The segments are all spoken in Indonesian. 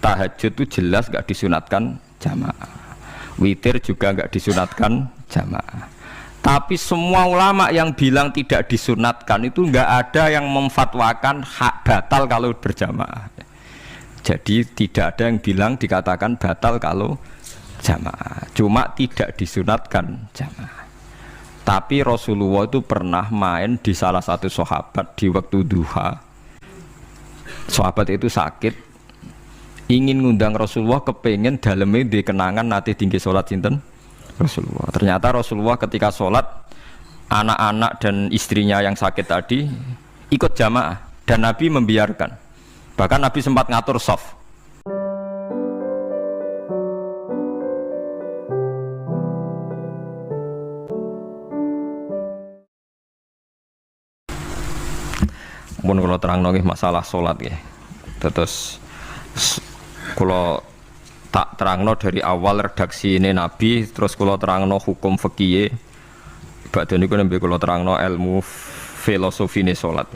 tahajud itu jelas nggak disunatkan jamaah. Witir juga nggak disunatkan jamaah. Tapi semua ulama yang bilang tidak disunatkan itu nggak ada yang memfatwakan hak batal kalau berjamaah. Jadi tidak ada yang bilang dikatakan batal kalau jamaah. Cuma tidak disunatkan jamaah. Tapi Rasulullah itu pernah main di salah satu sahabat di waktu duha. Sahabat itu sakit, ingin ngundang Rasulullah, kepengen dalamnya di kenangan nanti tinggi sholat sinten Rasulullah. Ternyata Rasulullah ketika sholat, anak-anak dan istrinya yang sakit tadi ikut jamaah dan Nabi membiarkan. Bahkan Nabi sempat ngatur shaf. Mun kalau terang nongih masalah sholat ya, terus kalau tak terangno dari awal redaksi ini Nabi, terus kalau terangno hukum fikih, badan itu nembe kalau terangno ilmu filosofi ini sholat.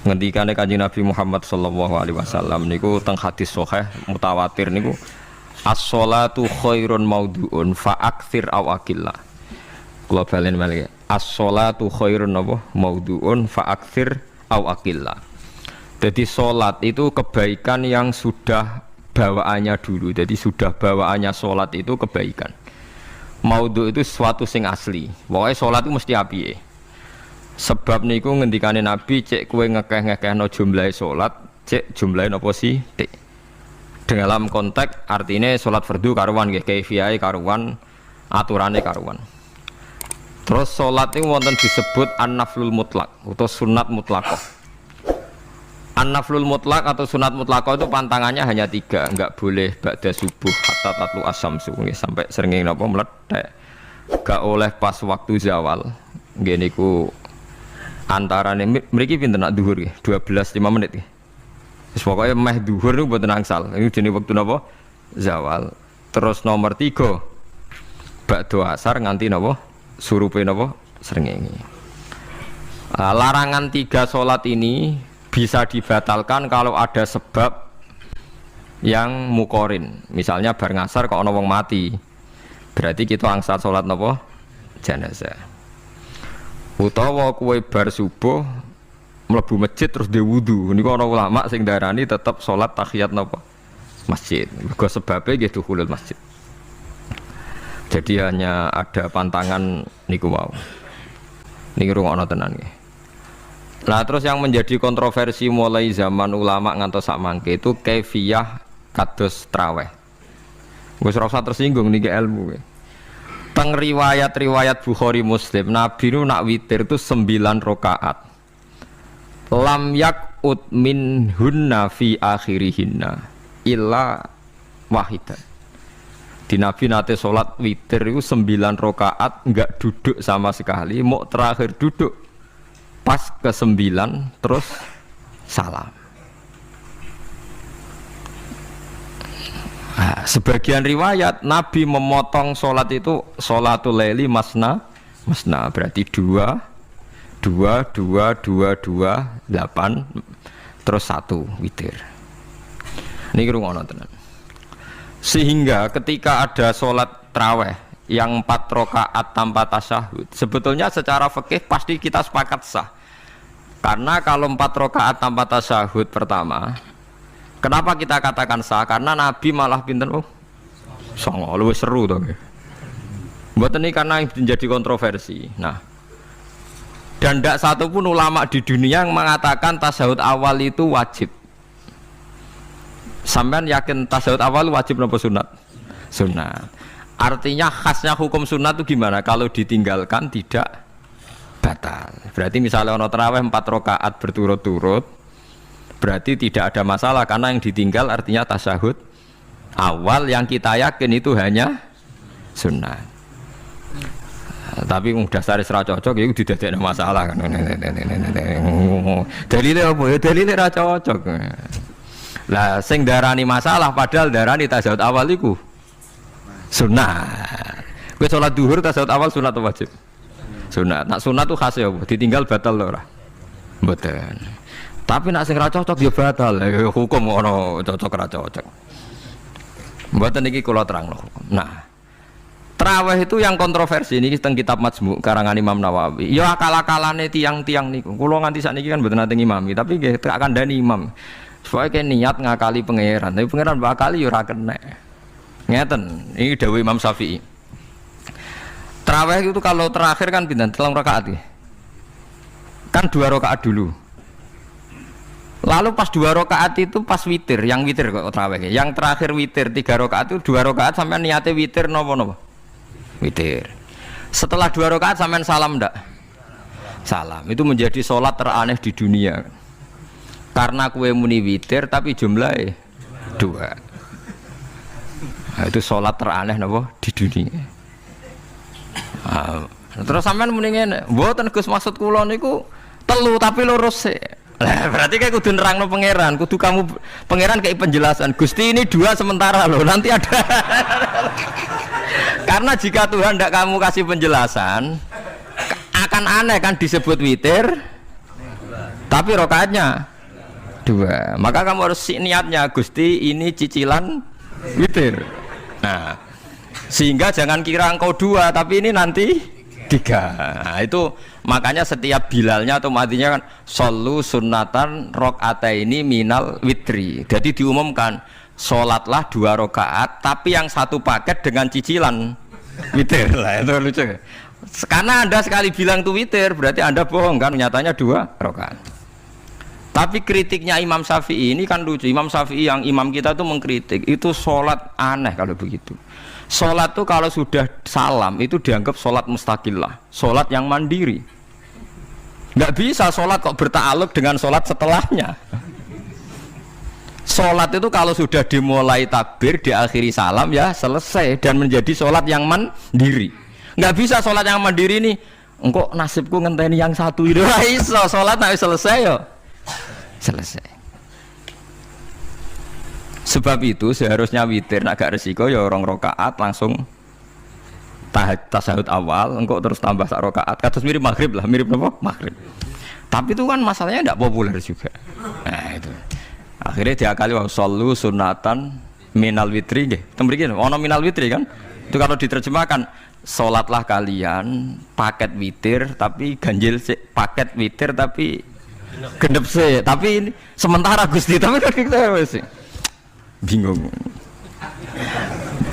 Ngendikane Kanjeng Nabi Muhammad sallallahu alaihi wasallam niku teng hadis sahih mutawatir niku as-sholatu khairun maudhu'un fa aktsir aw aqilla. Kula balen malih as-sholatu khairun maudhu'un fa aktsir aw aqilla. Jadi sholat itu kebaikan yang sudah bawaannya dulu. Jadi sudah bawaannya sholat itu kebaikan. Maudhu itu sesuatu sing asli. Pokoknya sholat itu mesti apiye. Sebab niku ngendikane Nabi cek kowe ngekeh-ngekehno jumlahe sholat, cek jumlahe napa sih? Tik. Dalam konteks artinya sholat fardu karuan nggih, kaifiyahe karuan, aturane karuan. Terus sholat itu wonten disebut an-naflul mutlak atau sunat mutlaqah. An-naflul mutlak atau sunat mutlaqah itu pantangannya hanya 3, enggak boleh ba'da subuh hatta tatlu asyamsu sampai srengenge napa meletek. Enggak oleh pas waktu zawal. Nggih niku antarane mriki pinten nak dhuwur nggih? 12:05 menit nggih. Wis pokoke meh dhuwur niku mboten angsal. Niku jenenge wektu napa? Zawal. Terus nomor 3 ba'da asar nganti napa? Surupe napa srengenge. Larangan 3 sholat ini bisa dibatalkan kalau ada sebab yang mukorin. Misalnya bar ngasar kok ana wong mati, berarti kita angsal sholat napa jenazah. Utawa kowe bar subuh mlebu masjid terus dhe wudu, niku ana ulama sing darani tetep sholat tahiyat napa masjid. Mergo sebabe nggih dukhulul masjid. Jadi hanya ada pantangan niku wau. Niki rungokno tenan nggih. Nah terus yang menjadi kontroversi mulai zaman ulama ngantos sak mangke itu kaifiyah kados traweh. Wis ora usah tersinggung niki ilmu nggih. Teng riwayat-riwayat Bukhari Muslim Nabi nu nak witir itu 9 rakaat. Lam yakut min hunna fi akhirihinna illa wahidah. Di Nabi nate sholat witir itu 9 rakaat enggak duduk sama sekali, mau terakhir duduk pas ke-9 terus salam. Nah, sebagian riwayat Nabi memotong sholat itu sholatul laili masna berarti 2 8 terus 1 witir. Niki rungono tenan. Sehingga ketika ada sholat traweh yang 4 rakaat tanpa tasyahud, sebetulnya secara fikih pasti kita sepakat sah. Karena kalau 4 rakaat tanpa tasyahud pertama, kenapa kita katakan sah? Karena Nabi malah pinten songo, luwih seru to nggih. Mboten ini karena yang menjadi kontroversi. Nah, dan tidak satu pun ulama di dunia yang mengatakan tasyahud awal itu wajib. Sampean yakin tasyahud awal wajib napa sunat? Sunat. Artinya khasnya hukum sunat itu gimana? Kalau ditinggalkan tidak batal. Berarti misalnya ono tarawih 4 rakaat berturut-turut, berarti tidak ada masalah karena yang ditinggal artinya tasyahud awal yang kita yakin itu hanya sunat. Tapi dasar ra cocok ya didadekno masalah kan. Dalile apa ya? Dalile ra cocok. Lah sing darani masalah padahal darani tasyahud awal iku sunat. Kowe salat zuhur tasyahud awal sunat atau wajib? Sunat. Nak sunat tuh khas ya apa? Ditinggal batal lho ora? Mboten. Tapi nak sing ra cocok ya batal. Hukum ono cocok ra cocok. Mboten iki kula terangno. Nah, Traweh itu yang kontroversi ini teng kitab Majmu' karangan Imam Nawawi. Ya akal-akalane tiang-tiang niku. Kula nganti sakniki kan mboten nate ngimami, tapi nggih tak kandhani imam. Supaya kayak niat ngakali pangeran, tapi pangeran bakali ya ora kena. Ngeten, ini dawuh Imam Syafi'i. Traweh itu kalau terakhir kan pinten 3 rakaat ya. Kan 2 rakaat dulu. Lalu pas 2 rakaat itu pas witir, yang witir kok traweh. Yang terakhir witir 3 rakaat itu 2 rakaat sampai niatnya witir napa-napa? Witir. Setelah 2 rakaat sampean salam ndak? Salam. Itu menjadi sholat teraneh di dunia. Karena kue muni witir tapi jumlahnya 2. Nah, itu sholat teraneh napa di dunia. Nah, terus sampean muni ngene, mboten Gus maksud kula niku 3 tapi lurus sih. Lah berarti kayak kudu nerangno pangeran, kudu kamu pangeran kayak penjelasan. Gusti ini 2 sementara loh, nanti ada. Karena jika Tuhan tidak kamu kasih penjelasan, akan aneh kan disebut witir, tapi rokaatnya 2. Maka kamu harus niatnya Gusti ini cicilan witir. Nah, sehingga jangan kira engkau 2, tapi ini nanti 3. Nah, itu makanya setiap bilalnya atau matinya kan solu sunnatan rakaataini minal witri. Jadi diumumkan sholatlah 2 rakaat, tapi yang 1 paket dengan cicilan witir. Lah itu lucu. Karena Anda sekali bilang itu witir, berarti Anda bohong kan, nyatanya 2 rakaat. Tapi kritiknya Imam Syafi'i ini kan lucu. Imam Syafi'i yang imam kita tuh mengkritik, itu sholat aneh kalau begitu. Sholat tuh kalau sudah salam itu dianggap sholat mustaqillah, sholat yang mandiri. Nggak bisa sholat kok berta'aluk dengan sholat setelahnya. Sholat itu kalau sudah dimulai takbir, diakhiri salam ya selesai dan menjadi sholat yang mandiri. Nggak bisa sholat yang mandiri nih, engkau nasibku ngenteni yang 1 itu iso sholat nggak selesai yo. Selesai. Sebab itu seharusnya witir agak resiko ya 2 rakaat langsung tasahud awal, engkau terus tambah 1 rakaat. Kados mirip maghrib lah, mirip apa? Maghrib. Tapi itu kan masalahnya tidak populer juga. Nah itu. Akhirnya diakali wa shollu sunatan minal witri nggih. Tembriki ono minal witri kan? Itu kalau diterjemahkan salatlah kalian paket witir tapi ganjil sih, paket witir tapi gendep sih. Tapi ini sementara Gusti, tapi kan kita wis bingung.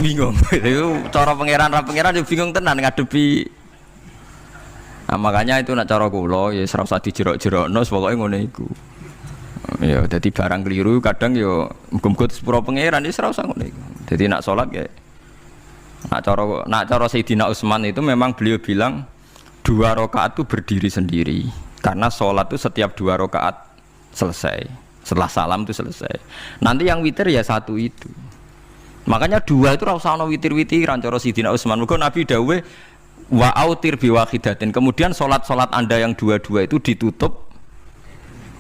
Bingung. Itu cara pangeran yo bingung tenan ngadepi. Nah, makanya itu nak cara kula ya ora usah dijerok-jerokno pokoke ngono iku. Ya dadi barang keliru kadang yo muga-muga sepuro pangeran wis ora usah ngono iku. Dadi nak salat ya nak cara Sayyidina Utsman itu memang beliau bilang 2 rakaat itu berdiri sendiri. Karena salat itu setiap 2 rakaat selesai. Setelah salam itu selesai. Nanti yang witir ya 1 itu. Makanya 2 itu ora usah ana witir-witiran cara Sayyidina Utsman. Muga Nabi dawuh wa autir bi wahidatin. Kemudian salat-salat Anda yang 2 itu ditutup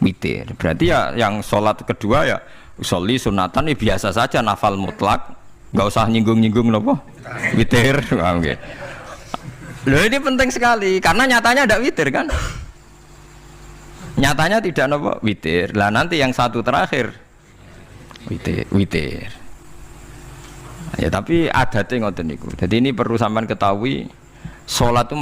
witir. Berarti ya yang salat kedua ya usolli sunatan ya biasa saja nafal mutlak. Enggak usah nyinggung-nyinggung napa? Witir. Nggih. Loh ini penting sekali karena nyatanya ada witir kan? Nyatanya tidak napa? Witir. Lah nanti yang 1 terakhir witir. Ya tapi adatnya ngoten niku. Jadi ini perlu sampean ketahui, salat itu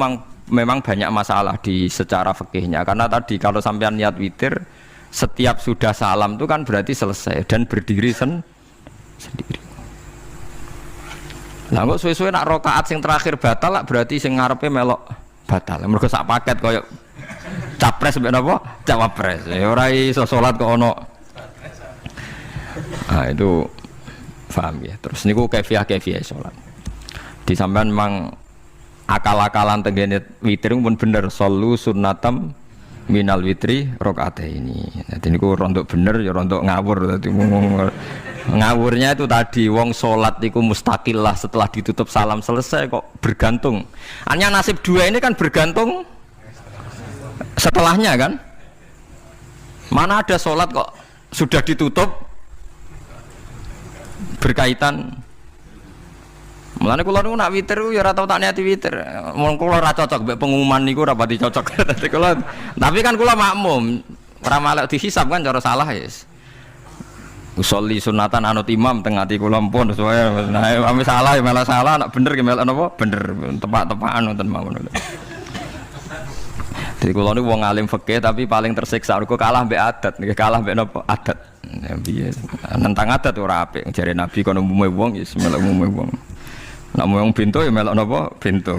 memang banyak masalah di secara fikihnya. Karena tadi kalau sampean niat witir, setiap sudah salam itu kan berarti selesai dan berdiri sendiri. Lah kok suwe-suwe nak rakaat sing terakhir batal lah berarti sing ngarepe melok batal. Mergo sak paket koyo capres mbek napa? Cawapres. Ya ora iso salat kok ono. Ah itu paham ya. Terus niku kaifiah salat. Di sampean memang akal-akalan tenggene witir pun bener solu sunnatam minal witri rakaataini. Dadi niku rontok bener ya rontok ngawur dadi ngawurnya itu tadi wong salat iku mustaqillah setelah ditutup salam selesai kok bergantung. Hanya nasib 2 ini kan bergantung setelahnya kan. Mana ada salat kok sudah ditutup berkaitan. Mulane kula niku nak witir ya ora tau tak niati witir. Wong kula ora cocok mbek pengumuman niku ora pati cocok. Dadi kula tapi kan kula makmum. Ora melok dihisab kan cara salah yes. Usolli sunatan anut imam teng ati kula pun sesuai. Nah, ame salah ya malah salah, nek bener ki melok napa? Bener. Tepak-tepakan wonten mawon. Jadi kula niku wong alim fikih tapi paling tersiksa mergo kalah mbek adat, nggih kalah mbek napa? Adat. Ya piye? Nentang adat ora apik. Jare Nabi kono umume wong ya melok umume wong. Nek wong bento ya melok napa? Bento.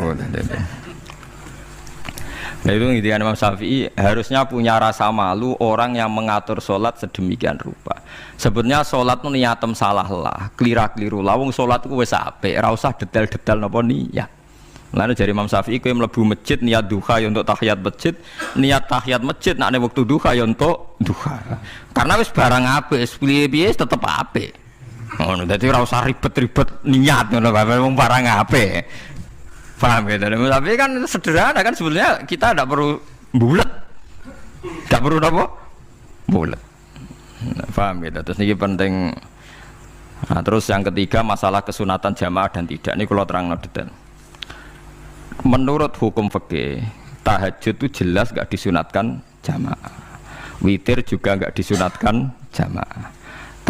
Nah itu ngintikan Imam Syafi'i harusnya punya rasa malu orang yang mengatur sholat sedemikian rupa. Sebetulnya sholat itu niatem salah lah, kelira-keliru lah. Wong sholat itu wis apik, ora usah detail-detail napa niat. Lalu dari Imam Syafi'i kowe mlebu masjid niat duha ya untuk tahiyat masjid, niat tahiyat masjid nek waktu duha ya untuk duha. Karena wis barang apik, piye-piye tetep apik. Ngono, dadi ora usah ribet-ribet niat ngono bae wong barang apik. Paham ya? Tapi kan sederhana kan sebenarnya kita tidak perlu bulat, tidak perlu apa bulat. Paham ya? Terus ini penting. Nah, terus yang ketiga masalah kesunatan jamaah dan tidak. Ini kalau terang detail. Menurut hukum fikih tahajud itu jelas gak disunatkan jamaah. Witir juga gak disunatkan jamaah.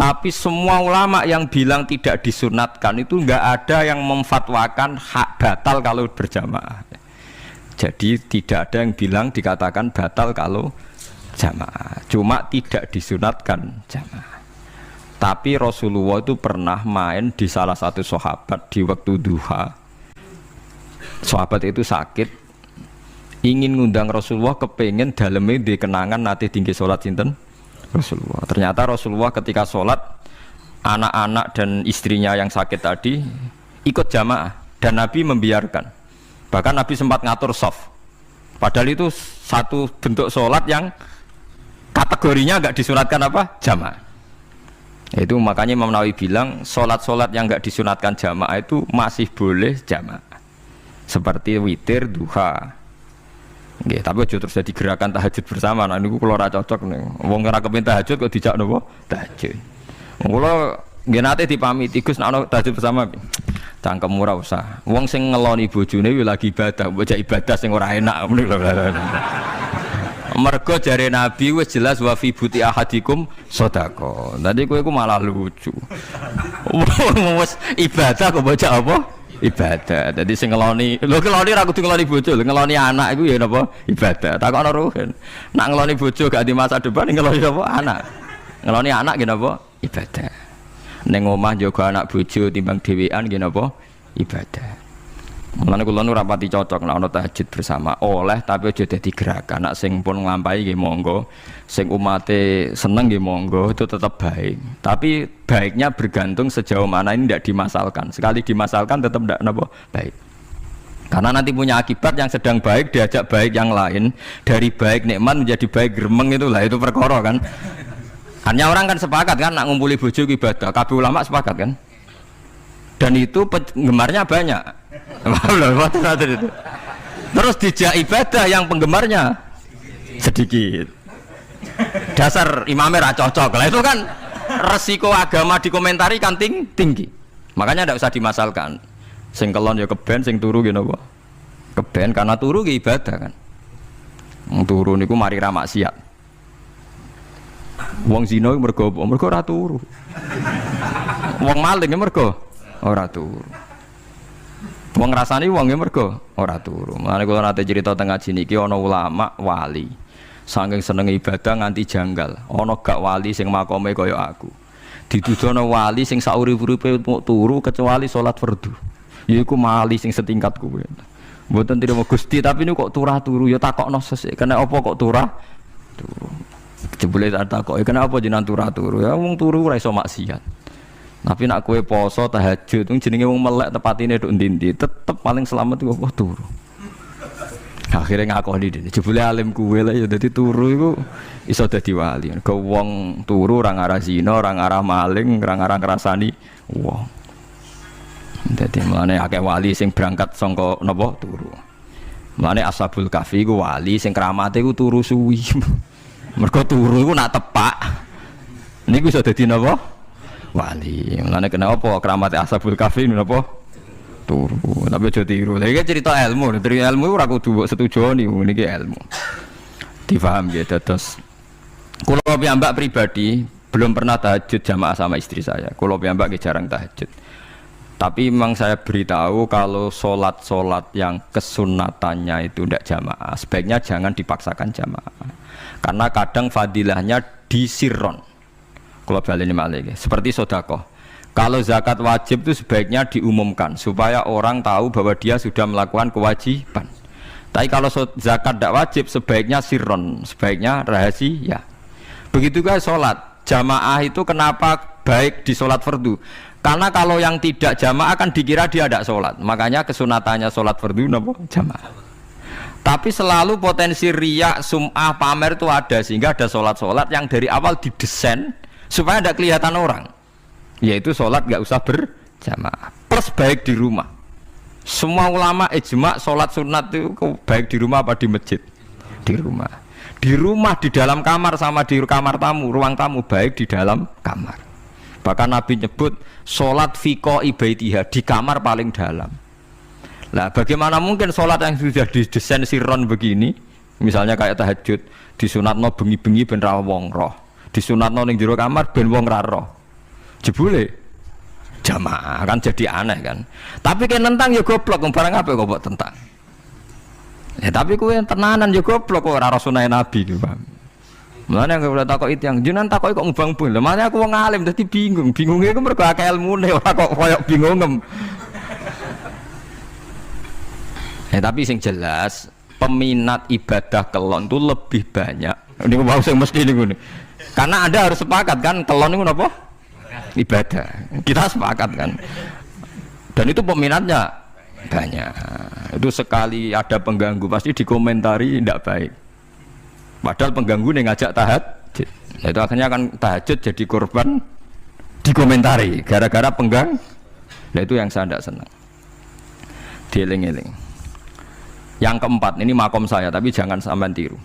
Tapi semua ulama yang bilang tidak disunatkan itu nggak ada yang memfatwakan hak batal kalau berjamaah. Jadi tidak ada yang bilang dikatakan batal kalau jamaah. Cuma tidak disunatkan jamaah. Tapi Rasulullah itu pernah main di salah satu sahabat di waktu duha. Sahabat itu sakit, ingin ngundang Rasulullah, kepengen dalamnya di kenangan nanti tinggi sholat sinten Rasulullah. Ternyata Rasulullah ketika sholat anak-anak dan istrinya yang sakit tadi ikut jamaah dan Nabi membiarkan. Bahkan Nabi sempat ngatur shaf. Padahal itu satu bentuk sholat yang kategorinya nggak disunatkan apa? Jamaah. Itu makanya Imam Nawawi bilang sholat-sholat yang nggak disunatkan jamaah itu masih boleh jamaah. Seperti witir, duha. Nggih, tapi aja terus jadi gerakan tahajud bersama. Nah niku kula ora cocok nih. Wong ora kepen tahajud kok dijak napa? Tahajud. Kula nggih nate dipamiti Gus nek ana tahajud bersama. Cangkem ora usah. Wong sing ngeloni bojone yo lagi ibadah, bocah ibadah sing ora enak. Mergo jare Nabi wis jelas wa fi buti ahadikum sedekah. Tadi kowe iku malah lucu. Wis ibadah kok bocah apa? Ibadah. Jadi sing ngeloni, lho ngeloni ra kudu ngeloni bojo, ngeloni anak iku ya napa? Ibadah. Takokno ruhen. Nak ngeloni bojo gak di masa depan ngeloni apa? Anak. Ngeloni anak nggih napa? Ibadah. Ning omah njaga anak bojo timbang dhewean nggih napa? Ibadah. Mulane kula nu rapati cocok nek ana tahajud bersama. Oleh tapi aja dadi gerakan. Nak sing pun nglampahi nggih monggo. Sing umate seneng nggih monggo, itu tetap baik. Tapi baiknya bergantung sejauh mana ini tidak dimasalkan. Sekali dimasalkan tetap tidak napa baik. Karena nanti punya akibat yang sedang baik diajak baik yang lain, dari baik nikmat menjadi baik gremeng itulah itu perkara kan. Hanya orang kan sepakat kan nak ngumpuli bojo ibadah. Kabeh ulama sepakat kan. Dan itu penggemarnya banyak. Terus dijak ibadah yang penggemarnya sedikit. Dasar imamnya ra cocok. Lah itu kan resiko agama dikomentari kan tinggi. Makanya tidak usah dimasalkan. Sing kelon ya keben, sing turu gitu apa? Keben karena turu ki ibadah kan. Turu niku mari ra maksiat. Wong zina mergo apa? Mergo ora turu. Wong maling mergo ora turu. Wong ngrasani wong mergo ora turu. Mulane kula nate cerita teng ngaji niki ana ulama wali. Saking seneng ibadah nganti janggal. Ana gak wali sing makome kaya aku. Dituduhno wali sing saurip-uripe turu kecuali salat fardu. Yaiku wali sing setingkat kuwi. Mboten trimo Gusti tapi niku kok turah turu ya takokno sesuk. Kena apa kok turah? Turu. Jebule tak takoki kenapa jenengan turah turu? Ya wong turu ora iso maksiat. Tapi nak kue poso tahajud, jenenge wong melek tepatine nduk ndi-ndi, tetep paling selamat iku apa turu. Akhirnya ngakoni dene. Jebule alim kuwe lah ya dadi turu iku iso dadi wali. Ke wong turu ora ngarah zina, ora ngarah maling, ora ngarah ngrasani wong. Dadi mulane akeh wali sing berangkat saka napa turu. Mulane Ashabul Kahfi iku wali sing kramate iku turu suwi. Mergo turu iku nak tepak. Niku iso dadi napa? Wali. Mulane kenapa keramat Ashabul Kahfi napa? Turu. Tapi aja tiru. Lha iki cerita ilmu, dari ilmu ora kudu mbok setujoni niki ilmu. Difaham ya dados Kulo piyambak pribadi belum pernah tahajud jamaah sama istri saya. Kulo piyambak jarang tahajud. Tapi memang saya beritahu kalau sholat yang kesunatannya itu tidak jamaah, sebaiknya jangan dipaksakan jamaah. Karena kadang fadilahnya disirron. Kalau balik ini malah seperti sodakoh. Kalau zakat wajib itu sebaiknya diumumkan supaya orang tahu bahwa dia sudah melakukan kewajiban. Tapi kalau zakat tidak wajib sebaiknya sirron, sebaiknya rahasia. Begitu juga sholat jamaah itu kenapa baik di sholat fardu? Karena kalau yang tidak jamaah kan dikira dia tidak sholat. Makanya kesunatannya sholat fardu napa jamaah. Tapi selalu potensi riya, sum'ah, pamer itu ada, sehingga ada sholat yang dari awal didesain supaya tidak kelihatan orang. Yaitu sholat nggak usah berjamaah. Plus baik di rumah. Semua ulama ijma sholat sunat itu baik di rumah apa di masjid? Di rumah. Di rumah, di dalam kamar sama di kamar tamu, ruang tamu baik di dalam kamar. Bahkan Nabi nyebut sholat fiko ibaitiha di kamar paling dalam. Nah, bagaimana mungkin sholat yang sudah didesain sirron begini, misalnya kayak tahajud, disunatno bengi-bengi ben ra wong roh, disunatno ning jero kamar ben wong ra roh. Jebule jamaah kan jadi aneh kan. Tapi kan nentang ya goblok, barang apa kok mbok tentang. Ya tapi kowe tenanan ya goblok kok ora sunah Nabi gitu, Pak. Mulane aku udah takut itu yang jenengan takut kok ngubang pun. Makanya aku wong alim dadi bingung. Bingungnya aku mergo akeh ilmune ora kok koyo bingungem. Tapi sing jelas peminat ibadah kelon itu lebih banyak. Ini mau sing mesti niku. Karena Anda harus sepakat kan kelon niku napa? Ibadah. Kita sepakat kan. Dan itu peminatnya banyak. Itu sekali ada pengganggu pasti dikomentari tidak baik. Padahal pengganggu nih ngajak tahajud. Nah, itu akhirnya kan tahajud jadi korban dikomentari gara-gara penggang. Nah itu yang saya tidak senang. Dieling-eling. Yang keempat ini makom saya, tapi jangan sampai tiru.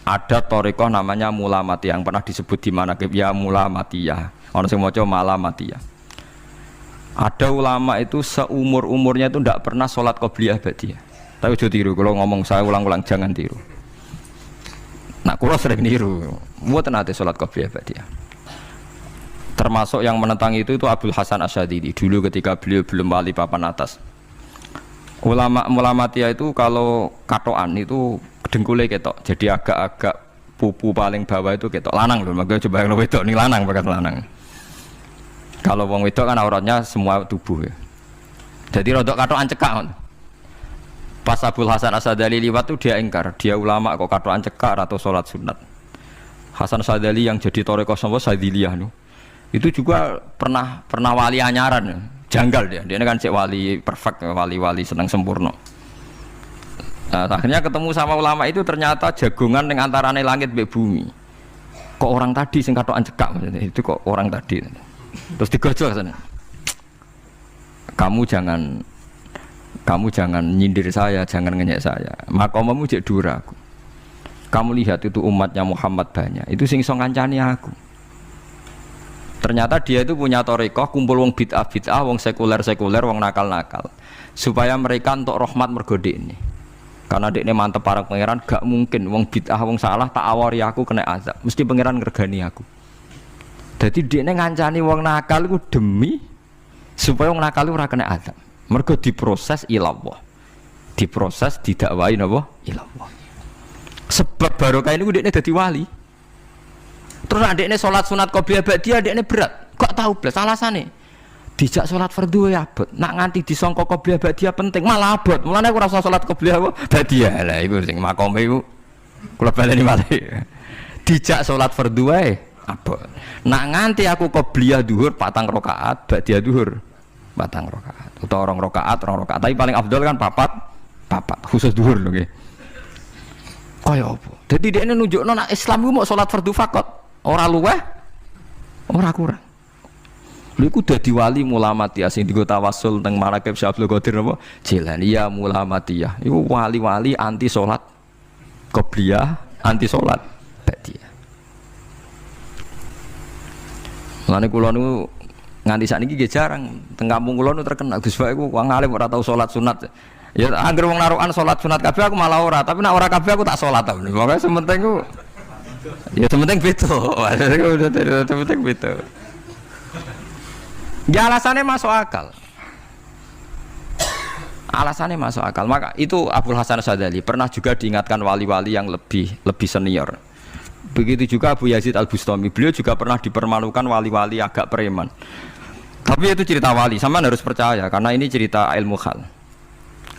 Ada torikoh namanya mulamatiyah yang pernah disebut di mana ya mulamatiyah. Orang yang mau coba malamatiyah. Ada ulama itu seumur umurnya itu tidak pernah sholat qobliyah ba'diyah. Tapi jangan tiru. Kalau ngomong saya ulang-ulang jangan tiru. Nah, kulo sering niru, mboten nate salat qobliyah ba'diyah. Termasuk yang menentang itu Abdul Hasan Asyadili dulu ketika beliau belum wali papan atas. Ulama mulamatiyah itu kalau katoan itu dengkulnya ketok, jadi agak-agak pupu paling bawah itu ketok lanang loh. Makanya coba yang wedok nih lanang bakat lanang. Kalau wong wedok kan auratnya semua tubuh ya. Jadi rodok katoan cekak. Pas Abdul Hasan Asyadili liwat tuh dia ingkar, dia ulama kok katoan cekak atau sholat sunat. Hasan Asyadili yang jadi toreko sama Sadiliyah nih, itu juga pernah wali anyaran ya. Janggal dia kan cek wali perfect, wali senang sempurna. Nah, akhirnya ketemu sama ulama itu ternyata jagongan dengan antarane langit be bumi. Kok orang tadi sing katoan cekak maksudnya, itu kok orang tadi. Terus digojol sana. Kamu jangan nyindir saya, jangan ngenyek saya. Makomamu cek dura aku. Kamu lihat itu umatnya Muhammad banyak. Itu sing iso ngancani aku. Ternyata dia itu punya torikoh, kumpul wong bid'ah, wong sekuler, wong nakal. Supaya mereka untuk rahmat mergode ini. Karena dekne mantep para pangeran, gak mungkin wong bid'ah, wong salah tak awari aku kena azab. Mesti pangeran ngergani aku. Jadi dekne ngancani wong nakal itu demi supaya wong nakal ora kena azab. Mergo diproses ilallah, diproses didakwai napa ilallah. Sebab barokah ini udekne dadi wali. Terus adekne sholat sunat qobliyah ba'diyah adekne berat. Kok tahu blas alasane? Dijak sholat fardu ya abot. Nak nganti disangka qobliyah ba'diyah penting malah abot. Mulane aku ora usah sholat qobliyah ba'diyah. Lah iku sing makome iku kula baleni malih. Dijak sholat fardu wae abot. Nak nganti aku qobliyah zuhur 4 rakaat, ba'diyah zuhur 4 rakaat. Utawa 2 rakaat, tapi paling afdal kan papat khusus zuhur lho nggih. Kaya apa? Dadi dekne nunjukno nek Islam ku mau salat fardu faqat, ora luweh, ora kurang. Lha iku dadi wali mulamatiyah sing digo tawassul teng Manaqib Syekh Abdul Qadir napa? Jilaniyah mulamatiyah. Iku wali-wali anti salat qobliyah, anti salat ba'diyah. Lane kula niku nganti sakniki nggih jarang teng kampung kula nu terkenal Gus Pak iku wong alim ora tau salat sunat. Ya anggere wong narukan salat sunat kabeh aku malah ora, tapi nek ora kabeh aku tak salat ta. Pokoke sementing ku Ya penting beto. Penting beto. Ya alasannya masuk akal. Alasannya masuk akal. Maka itu Abdul Hasan Asy'adzali pernah juga diingatkan wali-wali yang lebih senior. Begitu juga Abu Yazid Al-Bustami. Beliau juga pernah dipermalukan wali-wali agak preman. Tapi itu cerita wali, sampean harus percaya karena ini cerita ilmu hal.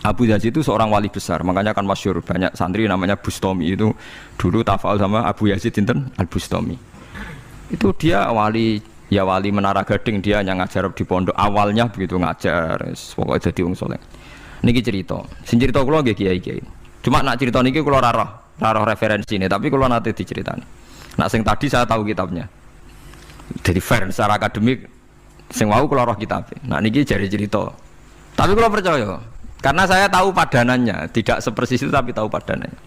Abu Yazid itu seorang wali besar, makanya kan masyhur banyak santri namanya Bustami itu dulu tafal sama Abu Yazid Al-Bustami. Itu dia wali, ya wali Menara Gading, dia yang ngajar di pondok awalnya begitu ngajar, pokoknya jadi wong saleh. Niki cerita, sing cerita kula nggih kiai-kiai. Cuma nak cerita niki kula ora roh referensine, tapi kula nate diceritani. Nak sing tadi saya tahu kitabnya. Jadi fair secara akademik sing wau kula roh kitab. Nah niki jari cerita. Tapi kula percaya karena saya tahu padanannya, tidak sepersis itu tapi tahu padanannya.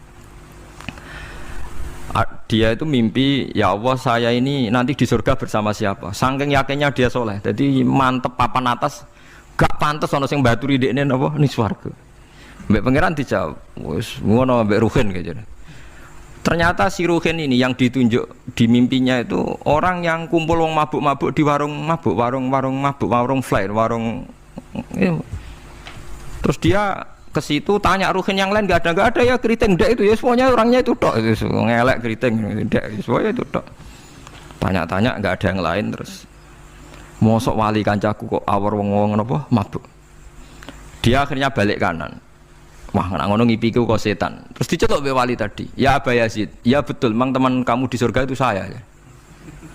Dia itu mimpi, ya Allah saya ini nanti di surga bersama siapa? Saking yakinnya dia soleh, jadi mantep papan atas, gak pantas ono sing baturi dekne napa ning swarga. Mbek pangeran dijawab, wis ngono mbek Ruhin gitu. Ternyata si Ruhin ini yang ditunjuk di mimpinya itu orang yang kumpul wong mabuk-mabuk di warung mabuk, warung flare, warung. Terus dia ke situ tanya Ruhin yang lain nggak ada ya keriting ndak itu ya semuanya orangnya itu tok itu ngelek keriting ndak semuanya itu tok. Tanya-tanya nggak ada yang lain terus. Mosok wali kancaku kok awor wong-wong napa mabuk. Dia akhirnya balik kanan. Wah, nak ngono ngipiku kok setan. Terus dicetok be wali tadi. Ya Aba Yazid, ya betul, memang teman kamu di surga itu saya.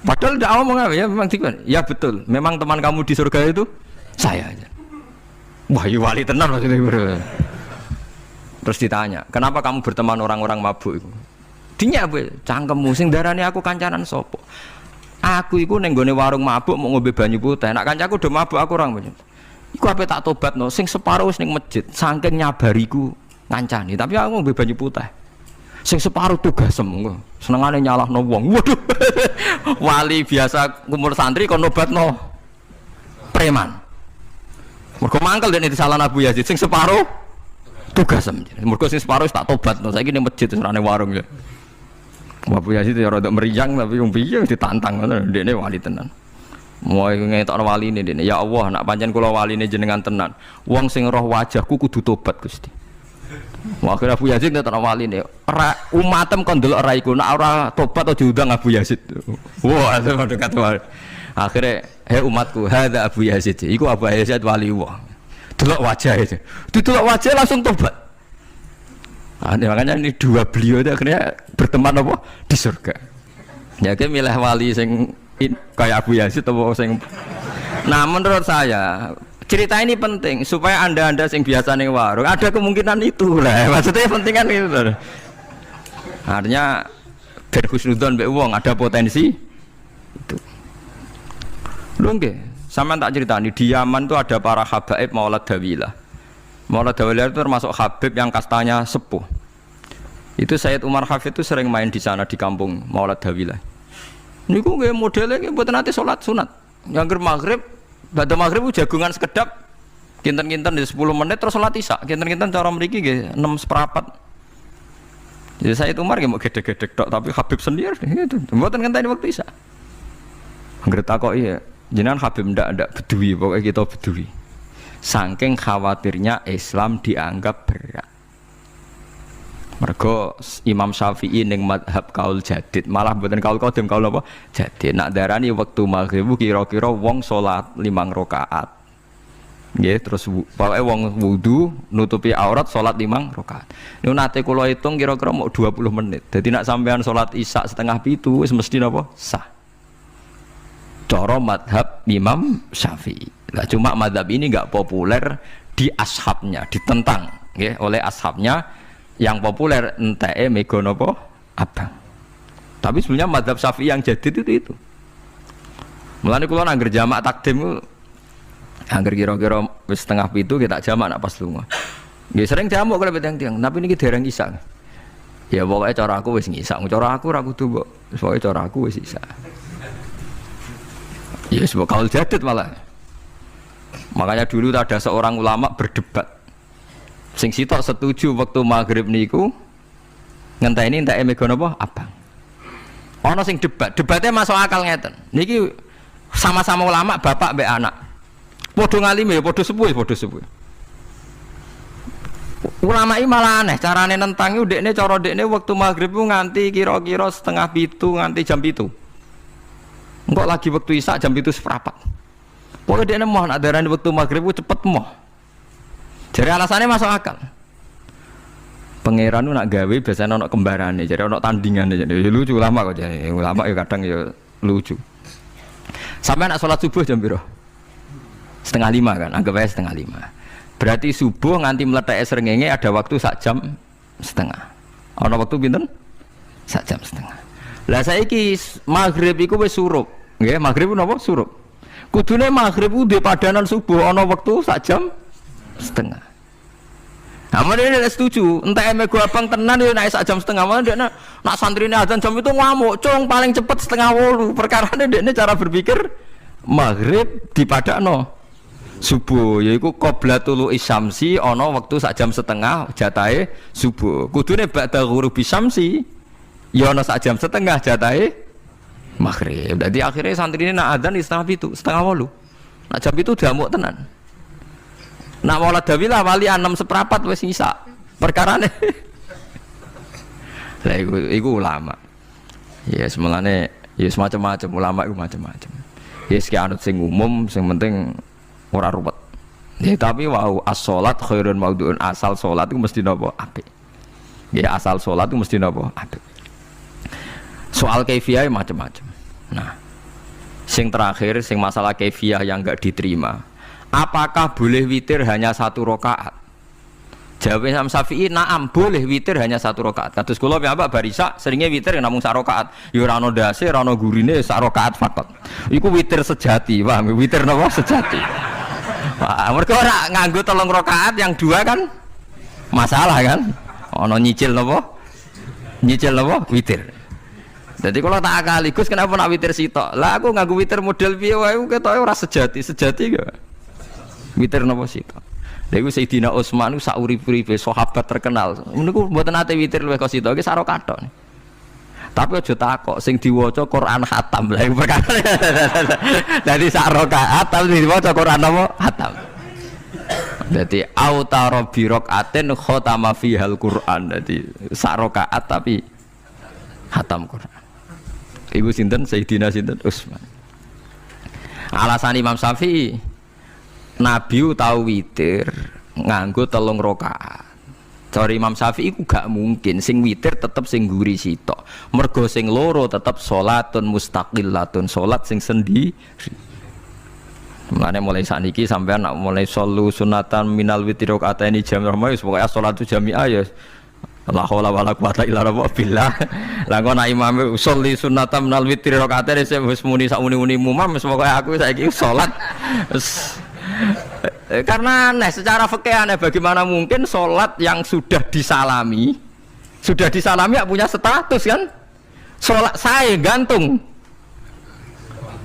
Padahal ndak ngomong apa ya, memang tiba. Ya betul, memang teman kamu di surga itu saya aja. Wah, ya wali tenan maksudnya. Terus ditanya, kenapa kamu berteman orang-orang mabuk itu? Dinya apa? Cangkemmu sing darane aku kancanan sopo. Aku iku ning gone warung mabuk mau ngombe banyu putih. Nak kancaku do mabuk aku orang banyak. Iku ape tak tobatno, sing separuh wis ning masjid, saking nyabariku ngancani, tapi aku ngombe banyu putih. Sing separuh tugasem engko. Senengane nyalahno wong. Waduh. Wali biasa kumpul santri kon nobatno preman. Mergo mangkel dene disalahno Abu Yazid sing separuh tugasem. Mergo sing separuh tak tobatno, saiki ning masjid serane warung ya. Abu Yazid ya rada meriang tapi wong piye ditantang ngono, ndekne wali tenan. Mau ngetokno waline dene, ya Allah nak pancen kula waline jenengan tenan. Wong sing roh wajahku kudu tobat Gusti. Akhirnya Abu Yazid ngetokno waline, ora umatem kon delok ora iku, nak ora tobat aja diundang Abu Yazid. Wah, itu dekat wali. Akhirnya, hei umatku, hadza Abu Yazid. Iku Abu Yazid wali wah. Delok wajah itu. Didelok wajah langsung tobat. Nah, makanya ini dua beliau itu akhirnya berteman apa di surga. Ya kan milih wali sing kayak Abu Yazid atau sing. Nah menurut saya cerita ini penting supaya anda sing biasa ning warung ada kemungkinan itu lah. Maksudnya penting kan itu. Artinya berhusnudzon mbek wong ada potensi itu. Lho nggih, sampean tak ceritani di Yaman itu ada para habaib Maulad Dawilah. Maulad Dawilah itu termasuk habib yang kastanya sepuh. Itu Sayyid Umar Hafid itu sering main di sana di kampung Maulad Dawilah. Niku nggih modele nggih mboten nate salat sunat. Yang maghrib, badhe maghrib jagungan sekedap. Kinten-kinten di 10 menit terus salat Isya. Kinten-kinten cara mriki nggih 6:04. Jadi Sayyid Umar nggih mau gedhe-gedhe tok tapi habib sendiri gitu. Mboten ngenteni waktu Isya. Anggere takoki ya, jenengan habib ndak bedui pokoknya kita bedui. Saking khawatirnya Islam dianggap berat. Mergo Imam Syafi'i ning mazhab kaul jadid, malah mboten kaul qadim, kaul apa? Jadid. Nak darani wektu maghrib kira-kira wong salat 5 rakaat. Nggih, terus pokoke wong wudu nutupi aurat salat 5 rakaat. Niku nate kula hitung kira-kira mau 20 menit. Dadi nak sampean salat Isya 6:30 wis mesti napa? Sah. Cara mazhab Imam Syafi'i. Nah, cuma mazhab ini enggak populer di ashabnya, ditentang nggih oleh ashabnya. Yang populer enteke mega napa abang. Tapi sebenarnya mazhab Syafi'i yang jadid itu. Mulane kula nang jamak takdim angger kira-kira wis 6:30 kita jamak nak pas lunga. Nggih sering jamak kalau tiang-tiang, tapi niki dereng Isya. Ya pokoke cara aku wis ngisa, cara aku ora kudu mbok. Pokoke cara aku wis Isya. Ya wis kaul jadid malah. Makanya dulu ada seorang ulama berdebat. Sing sitok setuju waktu maghrib niku ngenteni enteke mega napa abang. Ana sing debatnya masuk akal ngeten. Niki sama-sama ulama bapak mbek anak. Padha ngalime ya padha sepuh. Ulama iki malah aneh carane nentangi ndekne cara ndekne wektu maghrib ku nganti kira-kira 6:30 nganti jam 7. Engko lagi wektu isya jam 7 seprapat. Pokoke ndekne moh nak darani wektu maghrib ku cepet moh. Jare alasannya masuk akal. Pangeran nak gawe biasanya ono kembarane, jadi ono tandingane, jadi lucu ulama kok jadi ulama ya kadang ya lucu. Sampai nak sholat subuh jam piro? 4:30 kan, anggap aja 4:30. Berarti subuh nganti meletak srengenge ada waktu sak jam setengah. Ono waktu pinten? Sak jam setengah. Lah saiki maghrib iku wis surup, nggih maghrib napa surup. Kudune maghrib ku di padanan subuh ono waktu sak jam setengah. Amun ini tidak setuju, entah eme gua abang tenan dia naik sak jam setengah malam dia nak santri ini azan jam itu ngamuk, cung paling cepet 7:30. Perkara ini cara berpikir maghrib di padano subuh, yaitu qoblatul isyamsi, ono waktu sak jam setengah jatahe subuh. Kudune ba'da ghurubi syamsi, ya ono sak jam setengah jatahe maghrib. Jadi akhirnya santri ini nak azan di 7:30. Nak jam itu diamuk tenan. Nak maulad dawilah wali 6:15 wis isa. Perkarane. Lah iku ulama. Ya semulane ya semacam-macam ulama iku macam-macam. Ya sing anut sing umum sing penting ora ruwet. Ya tapi wau as-shalat khairun maudhu'un, asal salat iku mesti napa apik. Ya asal salat iku mesti napa apik. Soal kaifiyah macam-macam. Nah, sing terakhir sing masalah kaifiyah yang enggak diterima. Apakah boleh witir hanya 1 rakaat? Jawab Imam Syafi'i, na'am, boleh witir hanya 1 rakaat. Kados kula piyambak barisa seringnya witir namung 1 rakaat. Ya ora ono ndase, ora ono gurine 1 rakaat fakot. Iku witir sejati, paham? Witir napa sejati. Wah, mergo ora nganggo 3 rakaat yang 2 kan masalah kan? Ono nyicil napa? Nyicil napa? Witir. Jadi kalau tak akaligus kenapa nak witir sitok? Lah aku nganggo witir model piye wae ketoke ora sejati gak? Witir napa sita. Lha iku Sayyidina Utsman ku sak urip-uripe sahabat terkenal. Niku mboten nate witir luwih kok sita iki sak rakaat. Tapi aja takok sing diwaca Quran khatam. Lah iku perkara. Dadi sak rakaat tapi diwaca Quran apa? Khatam. Dadi autara bi rakaatin khatama fihal Quran. Dadi sak rakaat tapi khatam Quran. Iku sinten Sayyidina sinten Utsman. Alasan Imam Syafi'i Nabi tahu witir nganggo 3 rakaat. Cara Imam Syafi'i ku gak mungkin sing witir tetep sing guri sitok. Mergo sing loro tetep salatun mustaqillatun, salat sing sendiri. Mulane mulai saniki sampean nak mulai solu sunatan minal witri rakaataini jami'ah wis pokoke salatu jami'ah ya la haula wala quwata illa billah. Lah kok nak imam sholli sunatan minal witri rakaataini wis muni sak muni-muni mumam wis pokoke aku saiki salat karena aneh secara fikih aneh bagaimana mungkin sholat yang sudah disalami ya punya status kan sholat saya gantung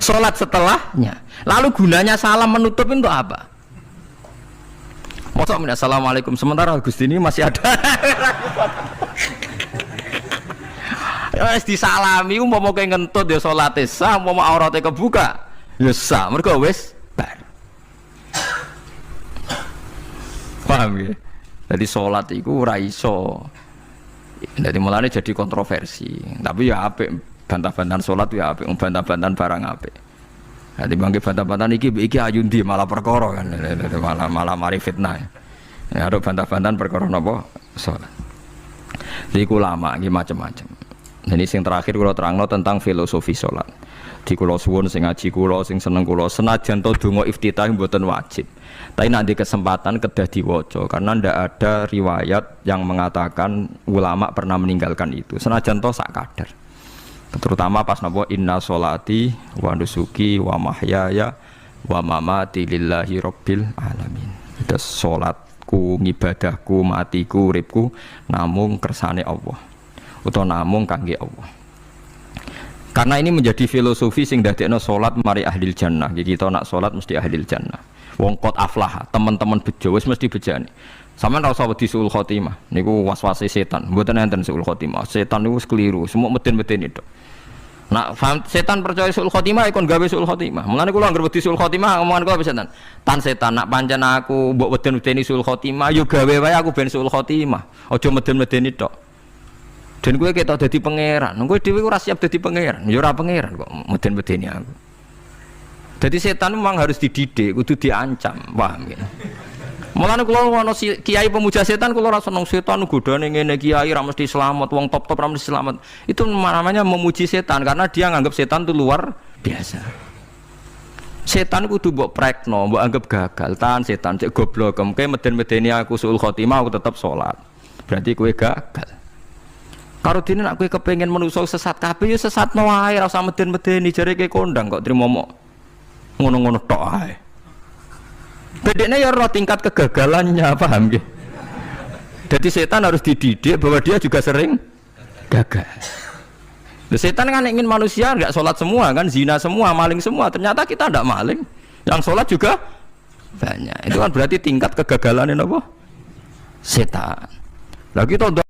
sholat setelahnya lalu gunanya salam menutup untuk apa? Masa assalamualaikum sementara Gusti ini masih ada ya disalami umpama kowe ngentut ya salate sah umpama aurate kebuka ya sah mergo wis bar. Paham ya? Jadi sholat itu ora iso. Jadi mulane jadi kontroversi. Tapi ya apik bantah-bantahan sholat ya apik, bantah-bantahan barang apik. Jadi bangke bantah-bantahan iki ayundi malah perkara kan. Malah mari fitnah. Ya ada bantah-bantahan perkara napa? Sholat. Jadi ulama iki macam-macam. Jadi sing terakhir kula terangno tentang filosofi sholat. Di kula suwun sing ngaji kula sing seneng kula senajan to donga iftitah mboten wajib. Tapi nanti kesempatan kedah diwaca karena ndak ada riwayat yang mengatakan ulama pernah meninggalkan itu. Senajan to sak kadar. Terutama pas napa inna sholati wa nusuki wa mahyaya wa mamati lillahi rabbil alamin. Itu salatku, ngibadahku, matiku, uripku namung kersane Allah. Utawa namung kangge Allah. Karena ini menjadi filosofi sing dadekno salat mari ahlil jannah. Jadi kita nak salat mesti ahlil jannah. Wong qad aflah, teman-teman bejo wis mesti bejane. Sampeyan ora usah wedi suul khotimah. Niku waswase setan. Mboten enten suul khotimah. Setan niku wis keliru, semua meden-meden itu. Nak setan percaya suul khotimah ikon gawe suul khotimah. Mulane kula anggere wedi suul khotimah omongan kula setan. Tan setan nak pancen aku mbok weden-wedeni suul khotimah yo gawe wae aku ben suul khotimah. Aja meden-medeni tok. Dan kowe ketok dadi pangeran. Kowe dhewe ora siap dadi pangeran. Ya ora pangeran kok meden-medeni aku. Jadi setan memang harus dididik, kudu diancam, paham ya? Mulane kula ana kiai pemuja setan kula ora seneng setan godane ngene kiai ra mesti selamat, wong top-top ra mesti selamat. Itu namanya memuji setan karena dia nganggap setan itu luar biasa. Setan kudu mbok prekno, mbok anggap gagal. Tahan setan cek goblok, kemke meden-medeni aku suul khotimah aku tetap salat. Berarti kowe gagal. Karo dene nek kowe kepengin menungso sesat kabeh ya sesatno wae ora usah meden-medeni jare kowe kondang kok trimo mok ngono-ngono tok ae. Bedanya ya roh tingkat kegagalannya, paham nggih? Jadi setan harus dididik bahwa dia juga sering gagal. Setan kan ingin manusia enggak sholat semua kan, zina semua, maling semua. Ternyata kita enggak maling, yang sholat juga banyak. Itu kan berarti tingkat kegagalan apa? Setan. Lagi kita